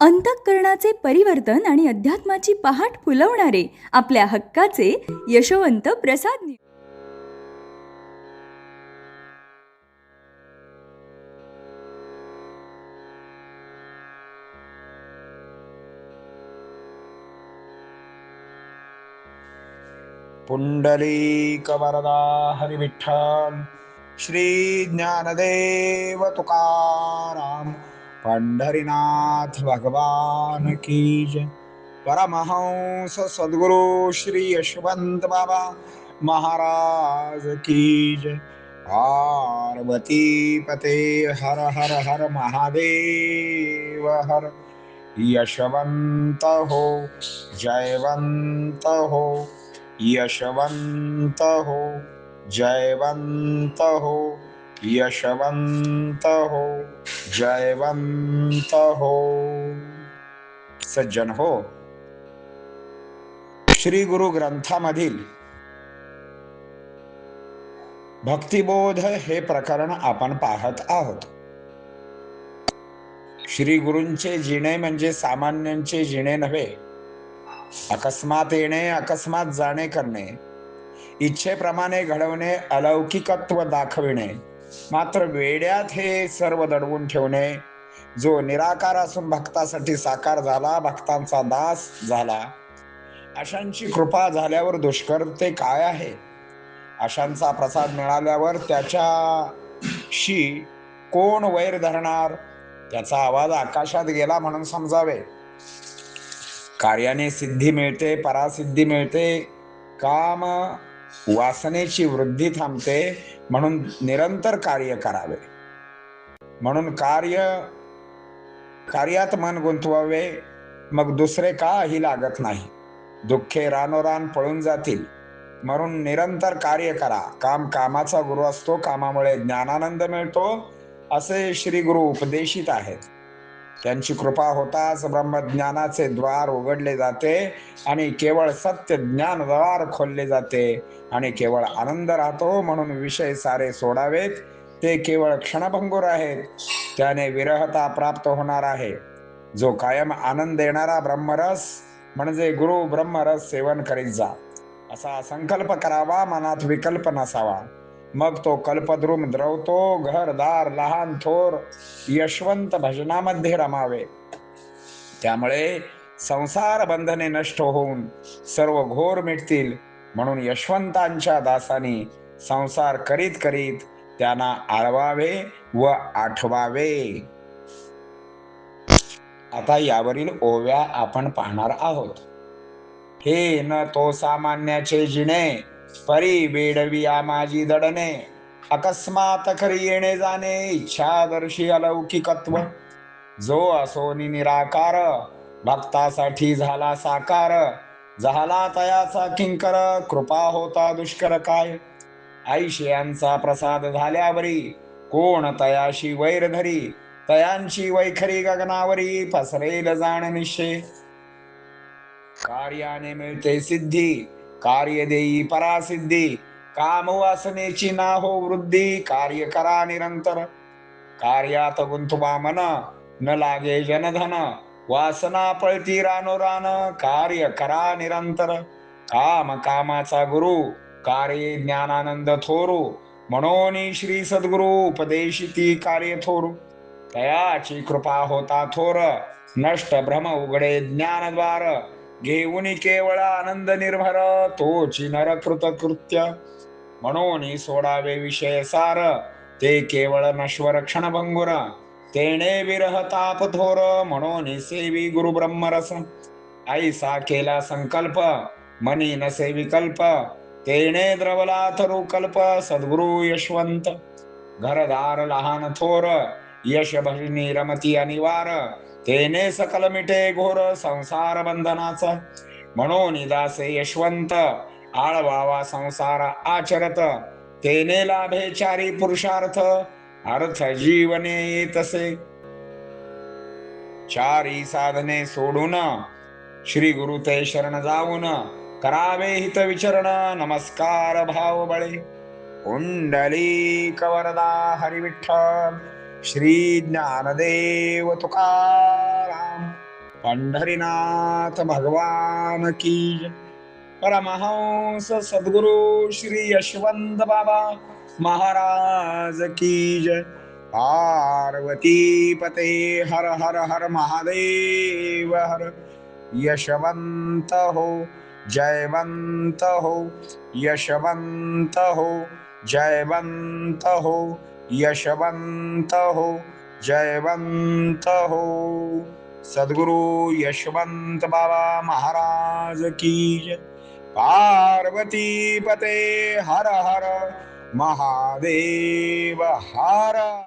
अंतःकरणाचे परिवर्तन आणि अध्यात्माची पहाट फुलवणारे आपल्या हक्काचे यशवंत प्रसाद पुंडलीकवरदा हरिविठ्ठल श्री ज्ञानदेव तुकाराम पंढरीनाथ भगवान की जय। परमहंस सद्गुरु श्री यशवंत बाबा महाराज की जय। पार्वती पते हर हर हर महादेव हर। यशवंत हो जयवंत हो, यशवंत हो जयवंत हो, यशवंत हो जयवंत हो। सज्जन हो, श्री गुरु ग्रंथामधील भक्तिबोध हे प्रकरण आपण पाहत आहोत। श्री गुरूंचे जिणे म्हणजे सामान्यांचे जिणे नव्हे। अकस्मात येणे, अकस्मात जाणे करणे, इच्छेप्रमाणे घडवणे, अलौकिकत्व दाखविणे, मात्र वेड्यात हे सर्व दडवून ठेवणे। जो निराकार असून भक्तासाठी साकार झाला, भक्तांचा दास झाला, अशांची कृपा झाल्यावर दुष्कर्ते काय आहे? अशांचा प्रसाद मिळाल्यावर त्याच्याशी कोण वैर धरणार? त्याचा आवाज आकाशात गेला म्हणून समजावे। कार्याने सिद्धी मिळते, परासिद्धी मिळते, काम वासनेची वृद्धी थांबते, म्हणून निरंतर कार्य करावे। म्हणून कार्यात मन गुंतवावे, मग दुसरे काही लागत नाही। दुःखे रानोरान पळून जातील, म्हणून निरंतर कार्य करा। काम कामाचा गुरु असतो, कामामुळे ज्ञानानंद मिळतो, असे श्री गुरु उपदेशित आहेत। त्यांची कृपा होताच ब्रह्मज्ञानाचे द्वार उघडले जाते आणि केवळ सत्य ज्ञान द्वार खोलले जाते आणि केवळ आनंद राहतो। म्हणून विषय सारे सोडावेत, ते केवळ क्षणभंगुर आहेत, त्याने विरहता प्राप्त होणार आहे। जो कायम आनंद देणारा ब्रह्मरस म्हणजे गुरु ब्रह्मरस सेवन करीत जा, असा संकल्प करावा, मनात विकल्प नसावा। मग तो कल्पद्रुम द्रवतो, घरदार लहान थोर यशवंत भजनामध्ये रमावे। त्यामुळे संसार बंधने नष्ट होऊन सर्व घोर मिटतील। म्हणून यशवंतांच्या दासांनी संसार करीत करीत त्यांना आळवावे व आठवावे। आता यावरील ओव्या आपण पाहणार आहोत। हे न तो सामान्याचे जिणे, परी बेडविया माझी दडणे, अकस्मात खरी येणे जाणे, इच्छादर्शी अलौकिकत्व। जो असोनी निराकार, भक्तासाठी झाला साकार, झाला तयाचा किंकर, कृपा होता दुष्कर काय। ऐशियांचा प्रसाद झाल्यावरी, कोण तयाशी वैर धरी, तयांची वैखरी गगनावरी, पसरेल जाण निश्चय। कार्याने मिळते सिद्धी, कार्य देई परासिद्धी, काम वासनेची ना हो वृद्धी, कार्य करा निरंतर। कार्यात गुंतवा मन, न लागे जनधन, वासना पळती रानोरान, कार्य करा निरंतर। काम कामाचा गुरु, कार्ये ज्ञानानंद थोरू, म्हणून श्री सद्गुरु उपदेशिती कार्य थोरू। तयाची कृपा होता थोर, नष्ट भ्रम उघडे ज्ञानद्वार, घेऊन केवळ आनंद निर्भर, तोची नरकृत कृत्य। म्हणून सोडावे विषय सार, ते केवळ नश्वर क्षणभंगुर, तेणे विरह ताप थोर, म्हणून सेवी गुरु ब्रह्मरस। ऐसा केला संकल्प, मनी नसे विकल्प, तेणे द्रवला थरू कल्प, सद्गुरु यशवंत। घरदार लहान थोर, यश भजनी रमती अनिवार, तेने सकल मिटे घोर संसार बंधनाचा। म्हणून दासे यशवंत, आळवावा संसार आचरत, तेने लाभे चारी पुरुषार्थ, अर्थ जीवने येतसे। चारी साधने सोडून श्री गुरु ते शरण जाऊन, करावे हित विचरण, नमस्कार भाव बळे। पुंडलीक वरदा हरिविठ्ठल श्री ज्ञानदेव तुकाराम पंढरीनाथ भगवान की जय. परमहंस सद्गुरु श्री यशवंत बाबा महाराज की जय. पार्वती पते हर हर हर महादेव हर. यशवंत हो, जयवंत हो, यशवंत हो, जयवंत हो, यशवंत हो, जयवंत हो. सद्गुरु यशवंत बाबा महाराज की जय. पार्वती पते हर हर महादेव हर.